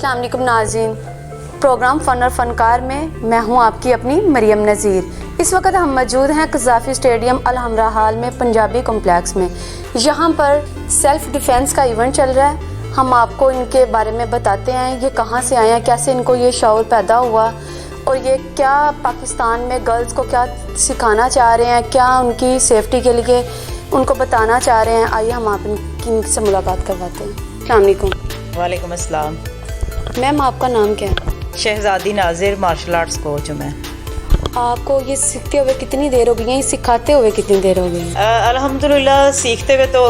अस्सलाम वालेकुम नाज़रीन, प्रोग्राम फ़न और फ़नकार में मैं हूं आपकी अपनी मरियम नज़ीर। इस वक्त हम मौजूद हैं कज़ाफ़ी स्टेडियम अल हमरा हाल में पंजाबी कॉम्प्लेक्स में। यहाँ पर सेल्फ़ डिफेंस का इवेंट चल रहा है। हम आपको इनके बारे में बताते हैं, ये कहाँ से आए हैं, कैसे इनको ये शऊर पैदा हुआ और ये क्या पाकिस्तान में गर्ल्स को क्या सिखाना चाह रहे हैं, क्या उनकी सेफ्टी के लिए उनको बताना चाह रहे हैं। आइए हम आप इनसे मुलाकात करवाते हैं। अस्सलाम वालेकुम। वालेकुम अस्सलाम। मैम आपका नाम क्या है? शहज़ादी नाज़िर, मार्शल आर्ट्स कोच हूँ मैं। आपको ये सीखते हुए कितनी देर हो गई है, सिखाते हुए कितनी देर हो गई है? अल्हम्दुलिल्लाह सीखते हुए तो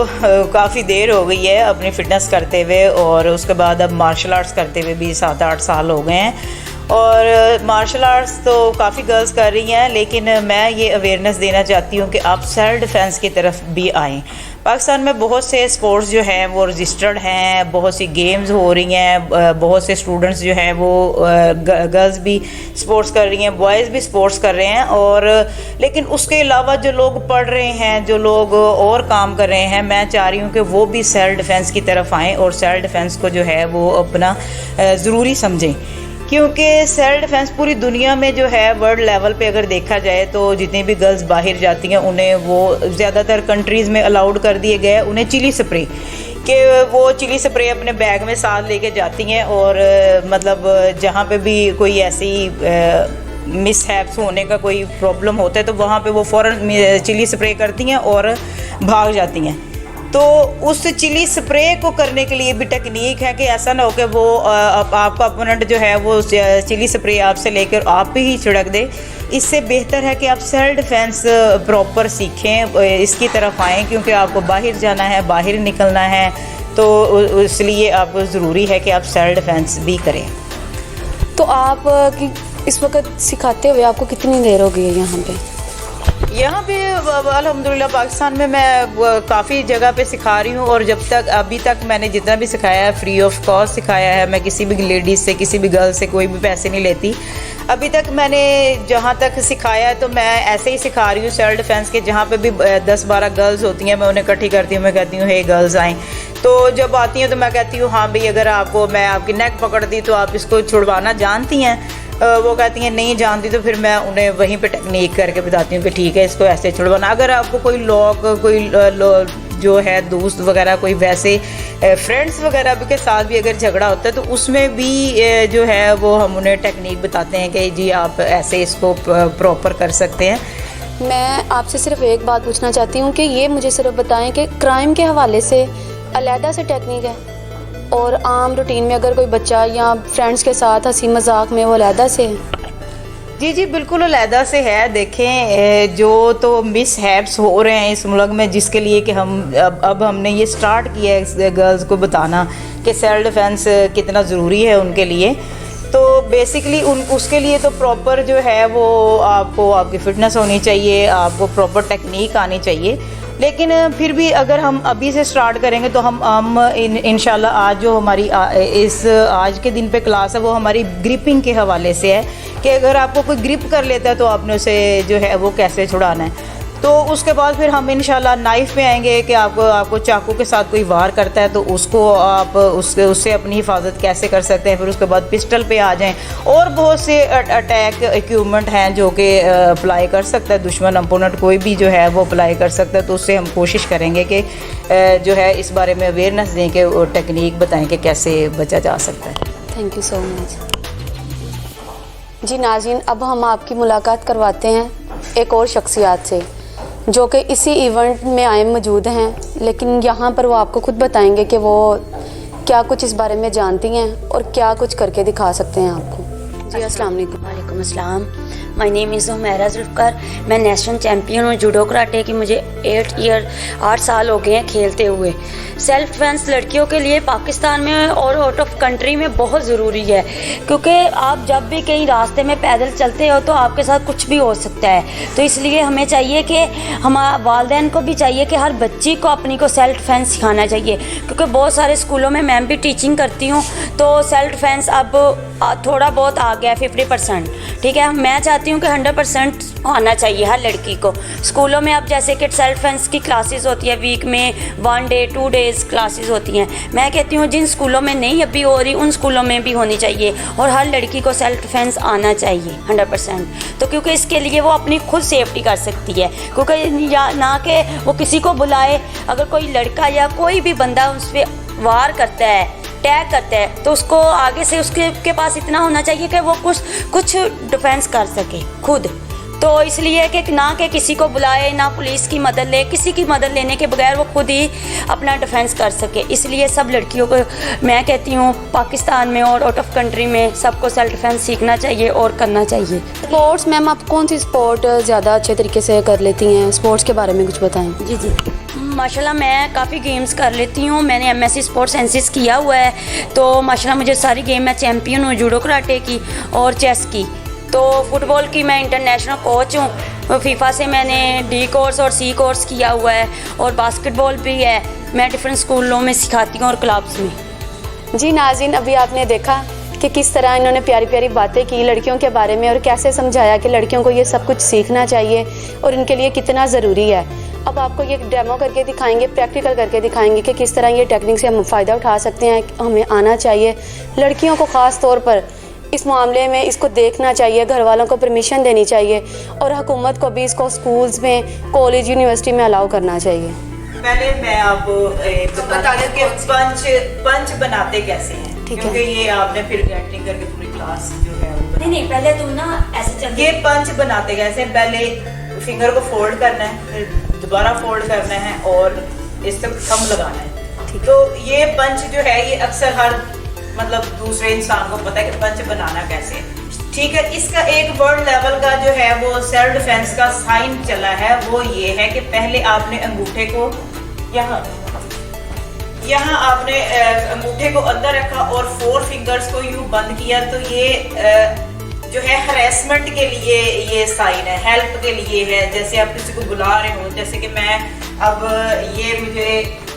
काफ़ी देर हो गई है, अपनी फ़िटनेस करते हुए, और उसके बाद अब मार्शल आर्ट्स करते हुए भी 7-8 साल हो गए हैं। और मार्शल आर्ट्स तो काफ़ी गर्ल्स कर रही हैं, लेकिन मैं ये अवेयरनेस देना चाहती हूँ कि आप सेल्फ डिफेंस की तरफ भी आएँ। पाकिस्तान में बहुत से स्पोर्ट्स जो हैं वो रजिस्टर्ड हैं, बहुत सी गेम्स हो रही हैं, बहुत से स्टूडेंट्स जो हैं वो गर्ल्स भी स्पोर्ट्स कर रही हैं, बॉयज़ भी स्पोर्ट्स कर रहे हैं। और लेकिन उसके अलावा जो लोग पढ़ रहे हैं, जो लोग और काम कर रहे हैं, मैं चाह रही हूँ कि वो भी सेल्फ डिफेंस की तरफ आएँ और सेल्फ डिफेंस को जो है वो अपना ज़रूरी समझें, क्योंकि सेल्फ डिफेंस पूरी दुनिया में जो है वर्ल्ड लेवल पे अगर देखा जाए तो जितनी भी गर्ल्स बाहर जाती हैं उन्हें वो ज़्यादातर कंट्रीज़ में अलाउड कर दिए गए उन्हें चिली स्प्रे, कि वो चिली स्प्रे अपने बैग में साथ लेके जाती हैं। और मतलब जहाँ पे भी कोई ऐसी मिसहैप्स होने का कोई प्रॉब्लम होता है तो वहाँ पे वो फ़ौरन चिली स्प्रे करती हैं और भाग जाती हैं। तो उस चिली स्प्रे को करने के लिए भी टेक्निक है कि ऐसा ना हो कि वो आपका अपोनेंट जो है वो चिली स्प्रे आपसे लेकर आप ही छिड़क दे। इससे बेहतर है कि आप सेल्फ डिफेंस प्रॉपर सीखें, इसकी तरफ आएँ, क्योंकि आपको बाहर जाना है, बाहर निकलना है, तो इसलिए आपको ज़रूरी है कि आप सेल्फ डिफेंस भी करें। तो आप इस वक्त सिखाते हुए आपको कितनी देर हो गई है यहाँ पे? यहाँ पे अल्हम्दुलिल्लाह पाकिस्तान में मैं काफ़ी जगह पे सिखा रही हूँ, और जब तक अभी तक मैंने जितना भी सिखाया है फ्री ऑफ कॉस्ट सिखाया है। मैं किसी भी लेडीज़ से, किसी भी गर्ल से कोई भी पैसे नहीं लेती। अभी तक मैंने जहाँ तक सिखाया है तो मैं ऐसे ही सिखा रही हूँ सेल्फ डिफेंस के। जहाँ पे भी 10-12 गर्ल्स होती हैं मैं उन्हें इकट्ठी करती हूँ, मैं कहती हूँ हे गर्ल्स आएँ। तो जब आती हैं तो मैं कहती हूँ हाँ भाई, अगर आपको मैं आपकी नेक पकड़ दी तो आप इसको छुड़वाना जानती हैं? वो कहती हैं नहीं जानती। तो फिर मैं उन्हें वहीं पे टेक्निक करके बताती हूँ कि ठीक है, इसको ऐसे छुड़वाना। अगर आपको कोई लोग कोई जो है दोस्त वगैरह कोई वैसे फ्रेंड्स वगैरह भी के साथ भी अगर झगड़ा होता है तो उसमें भी जो है वो हम उन्हें टेक्निक बताते हैं कि जी आप ऐसे इसको प्रॉपर कर सकते हैं। मैं आपसे सिर्फ एक बात पूछना चाहती हूँ कि ये मुझे सिर्फ बताएं कि क्राइम के हवाले से अलहदा से टेक्निक है और आम रूटीन में अगर कोई बच्चा या फ्रेंड्स के साथ हंसी मजाक में वो अलहदा से है? जी बिल्कुल अलहदा से है। देखें, जो तो मिसहैप्स हो रहे हैं इस मुल्क में, जिसके लिए कि हम अब हमने ये स्टार्ट किया है गर्ल्स को बताना कि सेल्फ डिफेंस कितना ज़रूरी है उनके लिए। तो बेसिकली उसके लिए तो प्रॉपर जो है वो आपको आपकी फ़िटनेस होनी चाहिए, आपको प्रॉपर टेक्निक आनी चाहिए। लेकिन फिर भी अगर हम अभी से स्टार्ट करेंगे तो हम इंशाल्लाह आज जो हमारी आज के दिन पे क्लास है वो हमारी ग्रिपिंग के हवाले से है कि अगर आपको कोई ग्रिप कर लेता है तो आपने उसे जो है वो कैसे छुड़ाना है। तो उसके बाद फिर हम इंशाल्लाह नाइफ़ पे आएंगे कि आपको चाकू के साथ कोई वार करता है तो उसको आप उससे अपनी हिफाजत कैसे कर सकते हैं। फिर उसके बाद पिस्टल पे आ जाएं, और बहुत से अटैक इक्विपमेंट हैं जो कि अप्लाई कर सकता है दुश्मन, अपोनेंट कोई भी जो है वो अप्लाई कर सकता है। तो उससे हम कोशिश करेंगे कि जो है इस बारे में अवेयरनेस दें कि टेक्निक बताएँ कि कैसे बचा जा सकता है। Thank you so much. जी नाज़रीन, अब हम आपकी मुलाकात करवाते हैं एक और शख्सियत से जो कि इसी इवेंट में आए मौजूद हैं, लेकिन यहाँ पर वो आपको खुद बताएंगे कि वो क्या कुछ इस बारे में जानती हैं और क्या कुछ करके दिखा सकते हैं आपको। जी अस्सलाम वालेकुम। वालेकुम अस्सलाम। My name is Humaira Zulfiqar. मैं नेशनल चैम्पियन हूँ जूडो कराटे की। मुझे 8 साल हो गए हैं खेलते हुए। सेल्फ डिफेंस लड़कियों के लिए पाकिस्तान में और आउट ऑफ कंट्री में बहुत ज़रूरी है, क्योंकि आप जब भी कहीं रास्ते में पैदल चलते हो तो आपके साथ कुछ भी हो सकता है। तो इसलिए हमें चाहिए कि हमारे वालिदैन को भी चाहिए कि हर बच्ची को अपनी को सेल्फ डिफेंस सिखाना चाहिए, क्योंकि बहुत सारे स्कूलों में मैं भी टीचिंग करती हूँ। तो सेल्फ डिफेंस अब थोड़ा बहुत आ गया 50%, ठीक है। मैं चाहती हूँ कि 100% आना चाहिए हर लड़की को। स्कूलों में अब जैसे कि सेल्फ डिफेंस की क्लासेस होती है, वीक में 1 डे 2 डेज़ क्लासेस होती हैं। मैं कहती हूँ जिन स्कूलों में नहीं अभी हो रही उन स्कूलों में भी होनी चाहिए, और हर लड़की को सेल्फ डिफेंस आना चाहिए 100%। तो क्योंकि इसके लिए वो अपनी खुद सेफ्टी कर सकती है, क्योंकि या ना कि वो किसी को बुलाए। अगर कोई लड़का या कोई भी बंदा उस पर वार करता है, अटैक करता है, तो उसको आगे से उसके पास इतना होना चाहिए कि वो कुछ डिफेंस कर सके खुद। तो इसलिए कि ना कि किसी को बुलाए, ना पुलिस की मदद ले, किसी की मदद लेने के बगैर वो खुद ही अपना डिफेंस कर सके। इसलिए सब लड़कियों को मैं कहती हूँ पाकिस्तान में और आउट ऑफ कंट्री में सबको सेल्फ डिफेंस सीखना चाहिए और करना चाहिए। स्पोर्ट्स मैम, आप कौन सी स्पोर्ट ज़्यादा अच्छे तरीके से कर लेती हैं? स्पोर्ट्स के बारे में कुछ बताएं। जी जी, माशाल्लाह मैं काफ़ी गेम्स कर लेती हूँ। मैंने एमएससी स्पोर्ट्स साइंसेस किया हुआ है, तो माशाल्लाह मुझे सारी गेम में चैम्पियन हूँ, जूडो कराटे की और चेस की। तो फुटबॉल की मैं इंटरनेशनल कोच हूँ। फीफा से मैंने डी कोर्स और सी कोर्स किया हुआ है, और बास्केटबॉल भी है, मैं डिफरेंट स्कूलों में सिखाती हूँ और क्लब्स में। जी नाज़रीन, अभी आपने देखा कि किस तरह इन्होंने प्यारी प्यारी बातें की लड़कियों के बारे में, और कैसे समझाया कि लड़कियों को ये सब कुछ सीखना चाहिए और इनके लिए कितना ज़रूरी है। अब आपको ये डेमो करके दिखाएंगे, प्रैक्टिकल करके दिखाएंगे कि किस तरह ये टेक्निक से हम फ़ायदा उठा सकते हैं। हमें आना चाहिए, लड़कियों को ख़ास तौर पर इस मामले में इसको देखना चाहिए, घर वालों को परमिशन देनी चाहिए, और हुकूमत को भी इसको स्कूल्स में, कॉलेज, यूनिवर्सिटी में अलाउ करना चाहिए। पहले मैं आपको बता दूं कि पंच बनाते कैसे हैं, क्योंकि ये आपने फिर एक्टिंग करके पूरी क्लास जो है नहीं, पहले तुम ना ऐसे चल। ये पंच बनाते कैसे, पहले फिंगर को फोल्ड करना है, फिर दोबारा फोल्ड करना है और इस तक थंब लगाना है। तो ये पंच जो है ये अक्सर हर मतलब दूसरे इंसान को पता है कि पंच बनाना कैसे है, ठीक है। इसका एक वर्ल्ड लेवल का जो है वो सेल्फ डिफेंस का साइन चला है, वो ये है कि पहले आपने अंगूठे को यहाँ आपने अंगूठे को अंदर रखा और 4 फिंगर्स को यूं बंद किया। तो ये जो है हरेसमेंट के लिए ये साइन है, हेल्प के लिए है। जैसे आप किसी को बुला रहे हो, जैसे कि मैं अब ये मुझे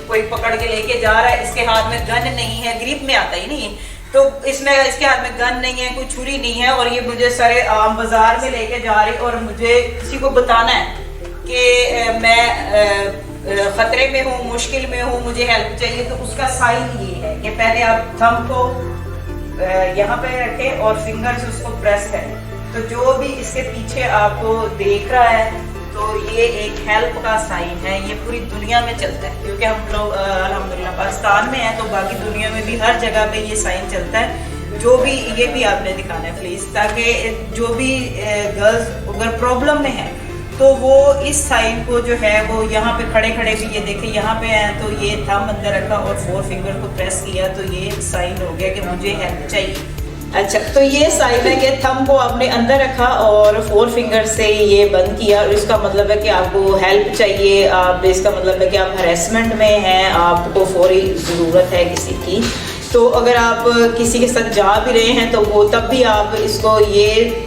कोई पकड़ के लेके जा रहा है, इसके हाथ में गन नहीं है, ग्रिप में आता ही नहीं, तो इसमें इसके हाथ में गन नहीं है, कोई छुरी नहीं है, और ये मुझे सरे आम बाजार में लेके जा रही, और मुझे किसी को बताना है कि मैं खतरे में हूँ, मुश्किल में हूँ, मुझे हेल्प चाहिए। तो उसका साइन ये है कि पहले आप थंब को यहाँ पे रखें और फिंगर से उसको प्रेस करें। तो जो भी इसके पीछे आपको देख रहा है, तो ये एक हेल्प का साइन है। ये पूरी दुनिया में चलता है, क्योंकि हम लोग अल्हम्दुलिल्लाह पाकिस्तान में हैं, तो बाकी दुनिया में भी हर जगह पे ये साइन चलता है। जो भी ये भी आपने दिखाना है प्लीज़, ताकि जो भी गर्ल्स अगर प्रॉब्लम में है तो वो इस साइन को जो है वो यहाँ पे खड़े खड़े भी ये देखें, यहाँ पे हैं तो ये थंब अंदर रखा और 4 फिंगर को प्रेस किया, तो ये साइन हो गया कि मुझे हेल्प चाहिए। अच्छा, तो ये साइन है कि थंब को आपने अंदर रखा और 4 फिंगर से ये बंद किया, और इसका मतलब है कि आपको हेल्प चाहिए। आप इसका मतलब है कि आप हरेसमेंट में हैं, आपको फौरी ज़रूरत है किसी की। तो अगर आप किसी के साथ जा भी रहे हैं तो वो तब भी आप इसको ये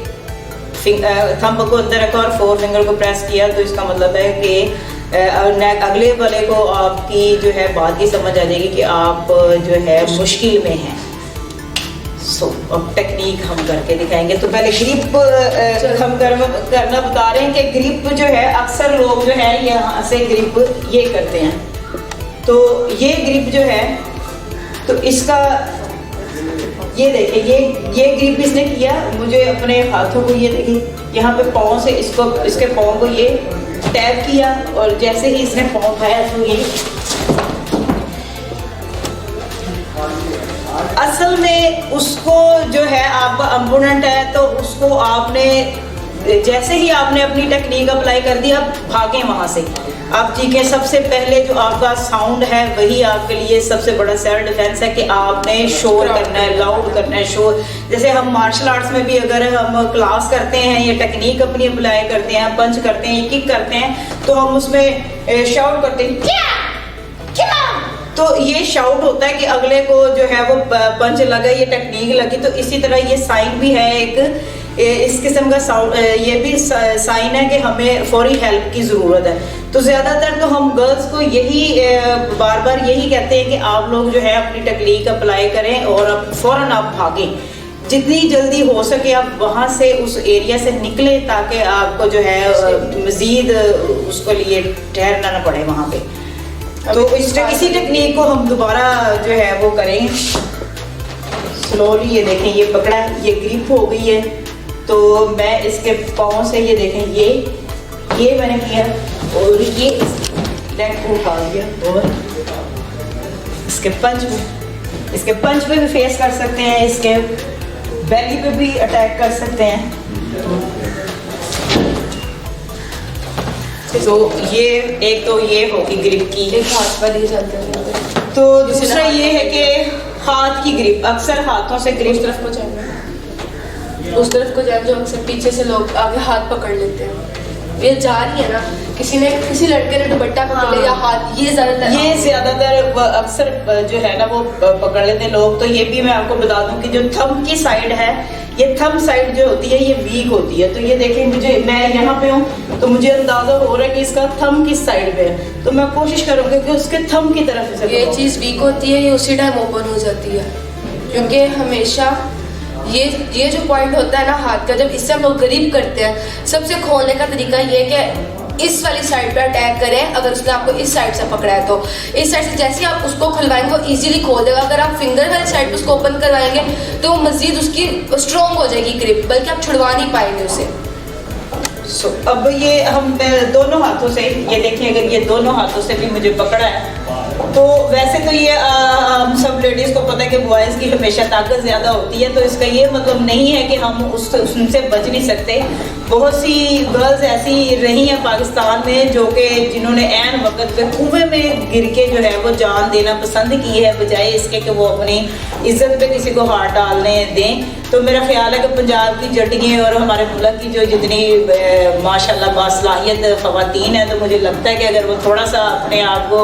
थंब को अंदर रखा और 4 फिंगर को प्रेस किया, तो इसका मतलब है कि अगले वाले को आपकी जो है बात ही समझ आ जाएगी कि आप जो है मुश्किल में हैं। अब टेक्निक हम करके दिखाएंगे। तो पहले ग्रिप हम करना बता रहे हैं कि ग्रिप जो है अक्सर लोग जो है यहाँ से ग्रिप ये करते हैं। तो ये ग्रिप जो है, तो इसका ये देखिए, ये ग्रिप इसने किया, मुझे अपने हाथों को ये देखिए यहाँ पे पाँव से इसको, इसके पाँव को ये टैप किया, और जैसे ही इसने पाँव उठाया तो ये असल में उसको जो है आपका अम्पोनेंट है, तो उसको आपने जैसे ही आपने अपनी टेक्निक अप्लाई कर दी, अब भागें वहाँ से। अब ठीक है, सबसे पहले जो आपका साउंड है वही आपके लिए सबसे बड़ा सेल्फ डिफेंस है कि आपने शोर करना है, लाउड करना है, शोर। जैसे हम मार्शल आर्ट्स में भी अगर हम क्लास करते हैं या टेक्निक अपनी अप्लाई करते हैं, पंच करते हैं, किक करते हैं, तो हम उसमें शाउट करते हैं क्या क्या, तो ये शाउट होता है कि अगले को जो है वो पंच लगा, ये टेक्निक लगी। तो इसी तरह ये साइन भी है एक इस किस्म का साउंड, ये भी साइन है कि हमें फौरी हेल्प की ज़रूरत है। तो ज़्यादातर तो हम गर्ल्स को यही बार बार यही कहते हैं कि आप लोग जो है अपनी टेक्निक अप्लाई करें और फ़ौरन आप भागें। जितनी जल्दी हो सके आप वहाँ से उस एरिया से निकले, ताकि आपको जो है मज़ीद उसके लिए ठहरना ना पड़े वहाँ पे। तो इसी टेक्निक को हम दोबारा जो है वो करें स्लोली। ये देखें, ये पकड़ा, ये ग्रिप हो गई है, तो मैं इसके पाँव से ये देखें, ये मैंने किया और ये लेग को उठा दिया और इसके पंच पे भी फेस कर सकते हैं, इसके बेली पे भी अटैक कर सकते हैं। तो ये एक तो ये होगी ग्रिप की, एक हाथ पर ही चलते हैं। तो दूसरा ये है कि हाथ की ग्रिप, अक्सर हाथों से ग्रिप उस तरफ को जाए जो अक्सर पीछे से लोग आगे हाथ पकड़ लेते हैं। ये जा रही है ना, किसी लड़के ने दुपट्टा पकड़ लिया, हाथ ये ज्यादातर अक्सर जो है ना वो पकड़ लेते हैं लोग। तो ये भी मैं आपको बता दूं कि जो थंब की साइड है, ये थंब साइड जो होती है ये वीक होती है। तो ये देखिए, मैं यहाँ पे हूँ तो मुझे अंदाजा हो रहा है कि इसका थंब किस साइड पे है, तो मैं कोशिश करूँगी कि उसके थंब की तरफ से ये चीज़ वीक होती है, ये उसी टाइम ओपन हो जाती है। क्योंकि हमेशा ये जो पॉइंट होता है ना हाथ का, जब इससे हम लोग ग्रिप करते हैं, सबसे खोलने का तरीका ये कि इस वाली साइड पे अटैक करें। अगर उसने आपको इस साइड से पकड़ा है तो इस साइड से जैसे ही आप उसको खुलवाएंगे वो इजीली खोल देगा। अगर आप फिंगर वाली साइड पे उसको ओपन करवाएंगे तो वो मजीद उसकी स्ट्रॉन्ग हो जाएगी ग्रिप, बल्कि आप छुड़वा नहीं पाएंगे उसे। अब ये हम दोनों हाथों से, ये देखिए, अगर ये दोनों हाथों से भी मुझे पकड़ा है, तो वैसे तो ये हम सब लेडीज़ को पता है कि बॉयज़ की हमेशा ताकत ज़्यादा होती है, तो इसका ये मतलब नहीं है कि हम उनसे बच नहीं सकते। बहुत सी गर्ल्स ऐसी रही हैं पाकिस्तान में जो कि जिन्होंने ऐन वक्त पे कुएं में गिर के जो है वो जान देना पसंद की है, बजाय इसके कि वो अपनी इज्जत पे किसी को हाथ डालने दें। तो मेरा ख्याल है कि पंजाब की जटियाँ और हमारे मुल्क की जो जितनी माशाल्लाह बासलाहियत ख़वातीन हैं, तो मुझे लगता है कि अगर वो थोड़ा सा अपने आप को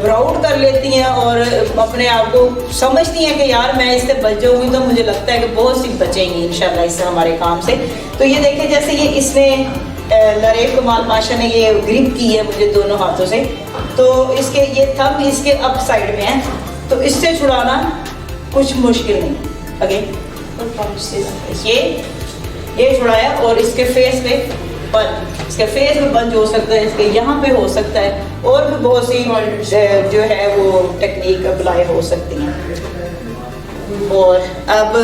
प्राउड कर लेती हैं और अपने आप को समझती हैं कि यार मैं इससे बच जाऊँगी, तो मुझे लगता है कि बहुत सी बचेंगी इंशाल्लाह इससे, हमारे काम से। तो ये देखिए, जैसे ये इसने लरेब कमाल पाशा ने ये ग्रिप की है मुझे दोनों हाथों से, तो इसके ये थंब इसके अप साइड में है, तो इससे छुड़ाना कुछ मुश्किल नहीं। अगेन ये छुड़ाया और इसके फेस पे बंद, इसके फेस पे बंद हो सकता है, इसके यहाँ पे हो सकता है, और भी बहुत सी जो है वो टेक्निक अप्लाई हो सकती हैं। और अब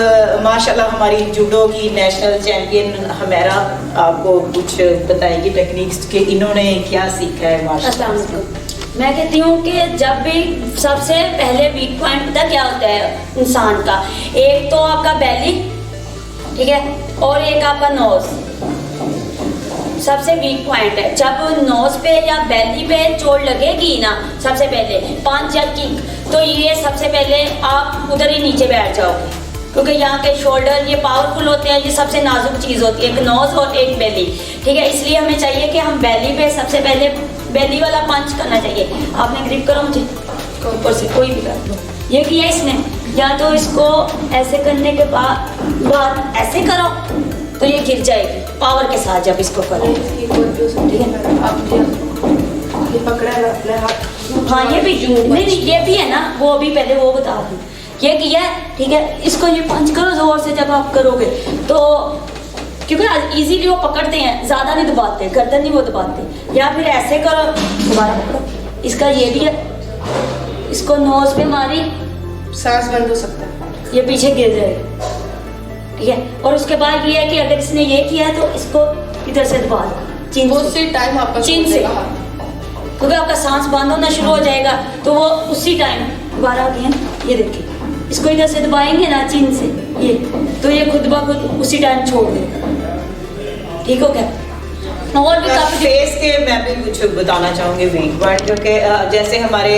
माशाल्लाह हमारी जूडो की नेशनल चैंपियन हमेरा आपको कुछ बताएगी टेक्निक्स के इन्होंने क्या सीखा है। माशाल्लाह मैं कहती हूँ कि जब भी सबसे पहले वीक पॉइंट पता क्या होता है इंसान का, एक तो आपका बेली, ठीक है, और एक आपका नोज सबसे वीक पॉइंट है। जब नोज पे या बेली पे चोट लगेगी ना, सबसे पहले पंच या किक, तो ये सबसे पहले आप उधर ही नीचे बैठ जाओगे, क्योंकि यहाँ के शोल्डर ये पावरफुल होते हैं, ये सबसे नाजुक चीज़ होती है, एक नोज और एक बेली, ठीक है। इसलिए हमें चाहिए कि हम बेली पे सबसे पहले बेली वाला पंच करना चाहिए। आपने ग्रिप करो मुझे ऊपर से, कोई भी कर दो, ये किया इसने, या तो इसको ऐसे करने के बाद ऐसे करो तो ये गिर जाएगी पावर के साथ जब इसको करो, ठीक है। ये पकड़ा है अपने हाथ, हाँ ये भी नहीं ये भी है ना, वो अभी पहले वो बता दूँ, ये किया है, ठीक है। इसको ये पंच करो जोर से, जब आप करोगे तो क्योंकि इजीली वो पकड़ते हैं, ज़्यादा नहीं दबाते, गर्दन नहीं वो दबाते, या फिर ऐसे करो, दोबारा पकड़ो। इसका ये भी है, इसको नोज पे मारी, सांस बंद हो सकता है, ये पीछे गिर जाएगा, ठीक है। और उसके बाद ये है कि अगर इसने ये किया तो इसको इधर से दबा दो, चिन उसी टाइम आपका चिन से, क्योंकि आपका सांस बंद होना शुरू हो जाएगा, तो वो उसी टाइम दोबारा गया ना, ये देखिए, इसको इधर से दबाएंगे ना चिन से, ये तो ये खुद ब खुद उसी टाइम छोड़ देगा, ठीक हो क्या। और भी काफी फेस के मैं भी कुछ बताना चाहूँगी वीक पॉइंट, जो कि जैसे हमारे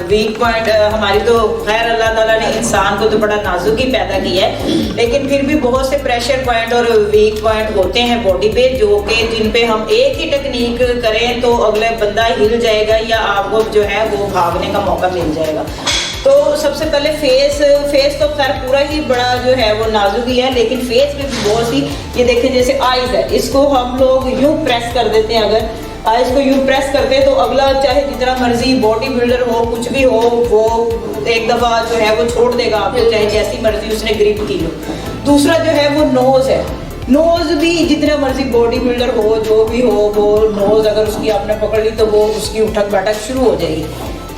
वीक पॉइंट हमारी तो खैर अल्लाह ताला ने इंसान को तो बड़ा नाजुक ही पैदा किया है, लेकिन फिर भी बहुत से प्रेशर पॉइंट और वीक पॉइंट होते हैं बॉडी पे, जो कि जिन पे हम एक ही टेक्निक करें तो अगले बंदा हिल जाएगा या आपको जो है वो भागने का मौका मिल जाएगा। तो सबसे पहले फेस तो खैर पूरा ही बड़ा जो है वो नाजुक ही है, लेकिन फेस पे भी बहुत सी, ये देखें जैसे आईज है, इसको हम लोग यूं प्रेस कर देते हैं अगर, आइज को यूं प्रेस करते हैं तो अगला चाहे जितना मर्जी बॉडी बिल्डर हो कुछ भी हो वो एक दफ़ा जो है वो छोड़ देगा आपको, चाहे जैसी मर्जी उसने ग्रिप की हो। दूसरा जो है वो नोज़ है, नोज़ भी जितना मर्जी बॉडी बिल्डर हो जो भी हो वो नोज़ अगर उसकी आपने पकड़ ली तो वो उसकी उठक बैठक शुरू हो जाएगी।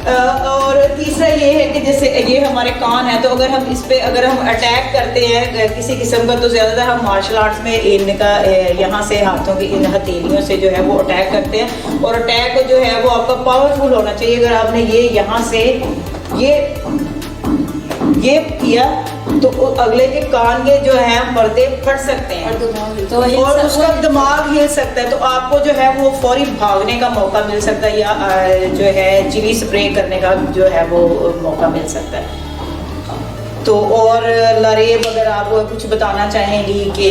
और तीसरा ये है कि जैसे ये हमारे कान है तो अगर हम इस पे अगर हम अटैक करते हैं किसी किस्म का तो ज़्यादातर हम मार्शल आर्ट्स में इनका यहाँ से हाथों की इन हथेलियों से जो है वो अटैक करते हैं और अटैक जो है वो आपका पावरफुल होना चाहिए। अगर आपने ये यहाँ से ये किया तो अगले के कान के जो है पर्दे फट सकते हैं तो और उसका दिमाग हिल सकता है, तो आपको जो है वो फौरी भागने का मौका मिल सकता है या जो है चिली स्प्रे करने का जो है वो मौका मिल सकता है। तो और लरेब अगर आप कुछ बताना चाहेंगी कि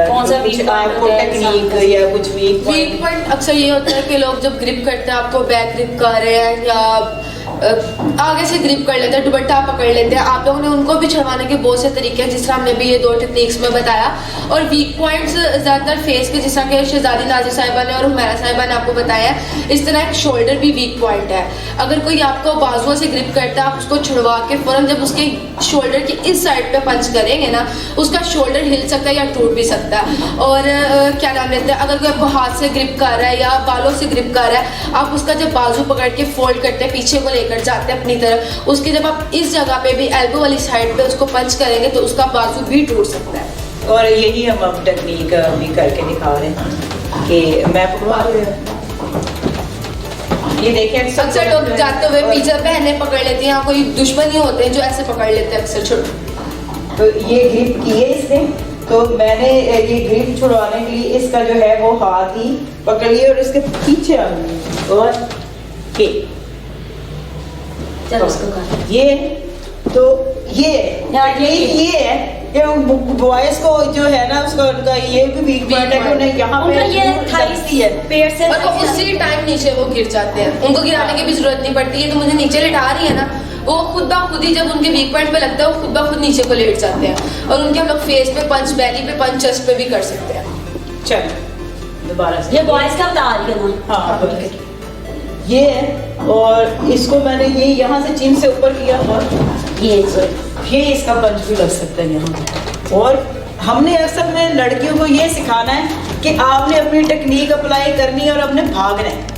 कौन सा कुछ weak point आपको होता है टेक्निक या कुछ वीक वीक पॉइंट अक्सर ये होता है कि लोग जब ग्रिप करते हैं आपको बैक ग्रिप कर रहे हैं या आगे से ग्रिप कर लेते हैं, दुपट्टा पकड़ लेते हैं, आप लोगों ने उनको भी छुड़वाने के बहुत से तरीके हैं जिस तरह हमने भी ये 2 टेक्निक्स में बताया। और वीक पॉइंट्स ज़्यादातर फेस के जिस तरह के शहजादी नाज़िर साहिबा ने और हुमैरा साहिबा ने आपको बताया है, इस तरह एक शोल्डर भी वीक पॉइंट है। अगर कोई आपको बाजुओं से ग्रिप करता है आप उसको छुड़वा के फ़ौरन जब उसके शोल्डर की इस साइड पे पंच करेंगे ना उसका शोल्डर हिल सकता है या टूट भी सकता है। और क्या नाम लेते हैं, अगर कोई आपको हाथ से ग्रिप कर रहा है या बालों से ग्रिप कर रहा है आप उसका जब बाजू पकड़ के फोल्ड करते हैं पीछे को लेकर जाते हैं अपनी तरफ, उसके जब आप इस जगह पे भी एल्बो वाली साइड पे उसको पंच करेंगे तो उसका बाजू भी टूट सकता है। और यही हम अब टेक्निक भी करके दिखा रहे हैं कि मैं पकड़वा रही हूँ। ये देखें अक्सर लोग जाते हुए पीछे पहने पकड़ लेते हैं, कोई दुश्मनी होते हैं जो ऐसे पकड़ लेते हैं अक्सर छोटे। तो ये ग्रिप किए इसने तो मैंने ये ग्रिप छुड़वाने के लिए इसका जो है वो हाथ ही पकड़ लिया और इसके पीछे आ गई और ये तो ये है कि बॉयज को जो है ना उसका उनका ये भी वीक पॉइंट है कि उन्हें यहाँ पे ये थाई है पेड़ से और वो उसी टाइम नीचे वो गिर जाते हैं, उनको गिराने की भी जरूरत नहीं पड़ती है। तो मुझे नीचे लिटा रही है ना वो खुद ब खुद ही जब उनके वीक पॉइंट पे लगता है वो खुद ब खुद नीचे को लेट जाते हैं और उनके हम लोग फेस पे पंच, बैली पे पंच, चेस्ट पे भी कर सकते हैं। चल दोबारा से ये बॉयज का बता रही है ना। हाँ ये है और इसको मैंने ये यहाँ से चीन से ऊपर किया और ये इसका पंच भी लग सकता है यहाँ। और हमने असल में लड़कियों को ये सिखाना है कि आपने अपनी टेक्निक अप्लाई करनी है और अपने भागना है।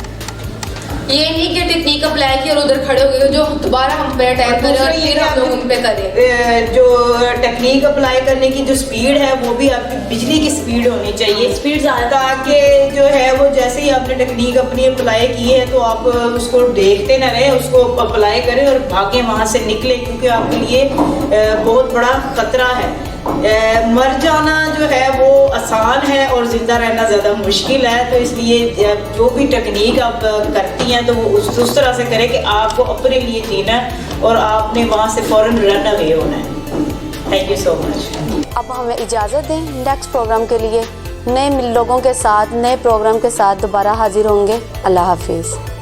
ये नहीं कि टेक्निक अप्लाई की और उधर खड़े हो गए जो दोबारा हम पे अटैक करें और फिर हम लोग उन पे करें। जो टेक्निक अप्लाई करने की जो स्पीड है वो भी आपकी बिजली की स्पीड होनी चाहिए, स्पीड ज़्यादा, ताकि जो है वो जैसे ही आपने टेक्निक अपनी अप्लाई की है तो आप उसको देखते ना रहे, उसको अप्लाई करें और भागें वहाँ से निकले, क्योंकि आपके लिए बहुत बड़ा खतरा है। मर जाना जो है वो आसान है और ज़िंदा रहना ज़्यादा मुश्किल है। तो इसलिए जो भी टेक्निक आप करती हैं तो वो उस तरह से करें कि आपको अपने लिए जीना है और आपने वहाँ से फ़ौरन रन अवे होना है। Thank you so much. अब हमें इजाज़त दें, नेक्स्ट प्रोग्राम के लिए नए लोगों के साथ नए प्रोग्राम के साथ दोबारा हाजिर होंगे। अल्लाह हाफिज़।